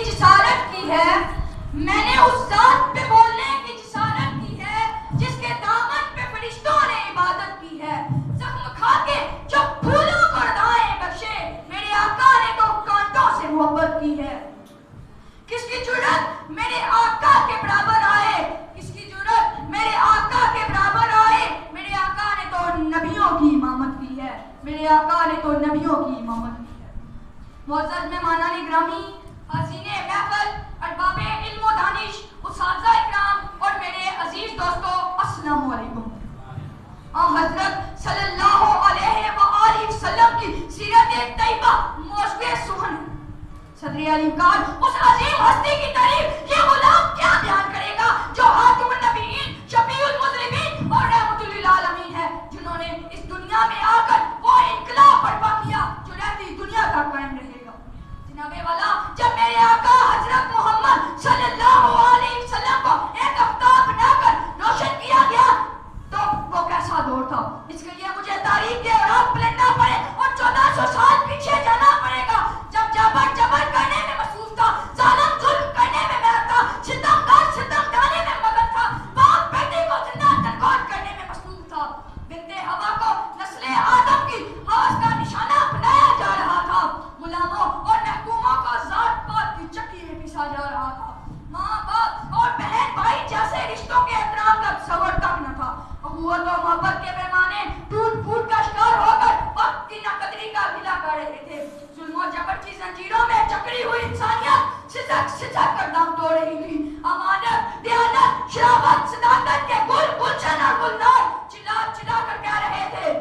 جسارت کی ہے، میں نے اس ذات پہ بولنے کی جسارت کی ہے جس کے دامن پہ فرشتوں نے عبادت کی ہے، زخم کھا کے جو پھولوں کو ردائیں بخشے، میرے آقا نے تو کانٹوں سے محبت کی ہے۔ کس کی جرأت میرے آقا کے برابر آئے، کس کی جرأت میرے آقا کے برابر آئے، میرے آقا نے تو نبیوں کی امامت کی ہے، میرے آقا نے تو نبیوں کی امامت کی ہے۔ معزز مہمانان گرامی، حاضرین محفل، ارباب علم و دانش، اساتذہ اکرام اور میرے عزیز دوستو، السلام علیکم۔ حضرت صلی اللہ علیہ وآلہ وسلم کی سیرت طیبہ موضوع سخن ہے۔ صدر علی کار اس عظیم ہستی کی تعریف یہ غلام کیا بیان کرے گا جو خاتم النبیین، شفیع المذنبین اور رحمت للعالمین ہے، جنہوں نے اس دنیا میں آ کر وہ انقلاب برپا کیا جو رہتی دنیا کا قائم رہے گا۔ جناب والا، جب میرے آقا حضرت محمد صلی اللہ علیہ وسلم کو ایک آفتاب بنا کر روشن کیا گیا تو وہ کیسا دور تھا؟ اس کے لیے مجھے تاریخ کے راہ پلٹنا پڑے اور 1400 سال پیچھے جانا پڑے گا، جب جبر کرنے میں مصروف تھا، ظالم ظلم کرنے میں مہر تھا، ستم ڈالنے میں مگن تھا، باپ بیٹے کو زندہ تنقید کرنے میں مصروف تھا، بنت حوا کو نسل آدم کی حوث کا نشانہ بنایا جا رہا تھا، غلاموں اور محکوموں کو ذات پات کی چکی میں پیسا جا رہا تھا، ماں باپ اور بہن بھائی جیسے رشتوں کے احترام کا تصور تک نہ تھا، اخوت و محبت کے پیمانے ٹوٹ پھوٹ کا شکار ہو کر وقت کی ناقدری کا گلہ کر رہے تھے، ظلم و جبر کی زنجیروں میں جکڑی ہوئی انسانیت سچک کر دم توڑ رہی تھی، امانت، دیانت، شرافت، صداقت کے گلشن اور گلدار چلا کر کہہ رہے تھے،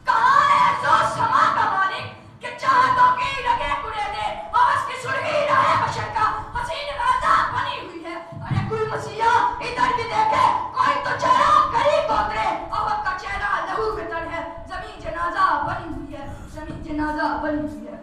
کہاں ہے زو سما کا مالک کہ چاہتوں کی رگیں کڑے دے، آواز کی سرخی رہے بشر کا حسین راضا بنی ہوئی ہے، ارے کوئی مسیحا ادھر بھی دیکھے، کوئی تو چہرہ قریب اترے، وقت کا چہرہ لہو میں تر ہے، زمین جنازہ بنی ہوئی ہے، زمین جنازہ بنی ہوئی ہے۔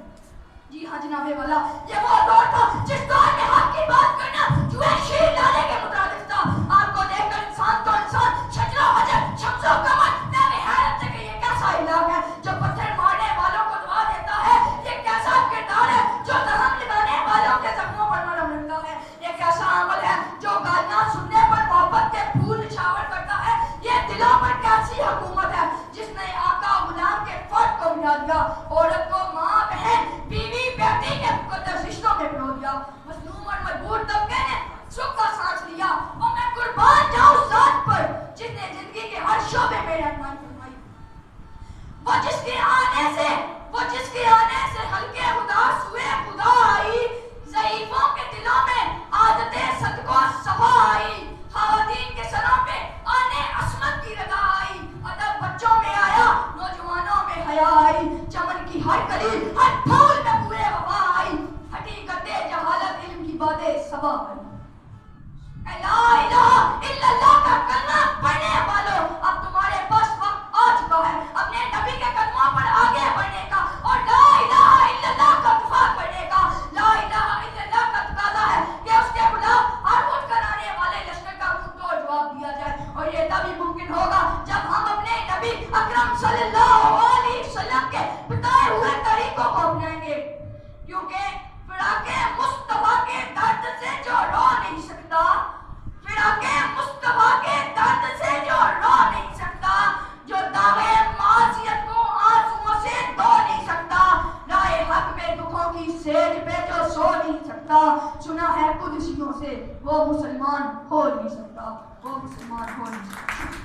جی ہاں جناب والا، یہ وہ دور تھا جس دور میں حق کی بات کرنا جو ہے شیر لانے کے مترادف تھا، آپ کو دیکھ کر انسان تو انسان، شجر و حجر، شمس و قمر، میں حیرت سے کہ یہ کیسا علاق ہے جو پتھر مارنے والوں کو دعا دیتا ہے، یہ کیسا کردار ہے جو زخم لگانے والوں کے زخموں پر مرہم رکھتا ہے، یہ کیسا عمل ہے جو گالیاں سننے پر محبت کے پھول نچھاور کرتا ہے، یہ دلوں پر کیسی حکومت ہے جس نے آقا غلام کے فرد کو ملا دیا، عورت کو ماں بہن بیوی بیٹی کے مقدس رشتوں میں پرو دیا، مظلوم اور مجبور طبقے نے سکھ کا سانس لیا، اور میں قربان جاؤں اس ذات پر جس نے زندگی کے ہر شعبے میں رہنمائی فرمائی، وہ جس کے آنے سے ہلکے اداس ہوئے خدا آئی، ضعیفوں کے دلوں میں عادت صدق و صفا آئی، خواتین کے سروں پہ آنے عصمت کی رضا آئی، ادب بچوں میں آیا، نوجوانوں میں حیا آئی، چمن کی ہر کلی ہر پھول میں بوئے وفا آئی، حقیقت جہالت علم کی باتیں سبا بنی۔ لا الہ الا اللہ کا کلمہ پڑھنے والوں، اب تمہارے پاس وقت آ چکا ہے اپنے نبی کے قدموں پر آگے بڑھنے کا اور لا الہ الا اللہ کا دفاع کرنے کا۔ لا الہ الا اللہ کا تقاضا ہے کہ اس کے خلاف آرمود کرانے والے لشکر کا منہ توڑ جواب دیا جائے، اور یہ تبھی ممکن ہوگا جب ہم اپنے نبی اکرم صلی اللہ علیہ وسلم کے بتائے ہوئے طریقوں کو اپنائیں گے، کیونکہ فراق مصطفیٰ کے درد سے جو رو نہیں سکتا، فراق مصطفیٰ کے درد سے جو رو نہیں سکتا، جو داغے معصیت کو آنسوؤں سے دھو نہیں سکتا، راہ حق میں دکھوں کی سیج پہ جو سو نہیں سکتا، سنا ہے قدسیوں سے وہ مسلمان ہو نہیں سکتا، وہ مسلمان ہو نہیں سکتا۔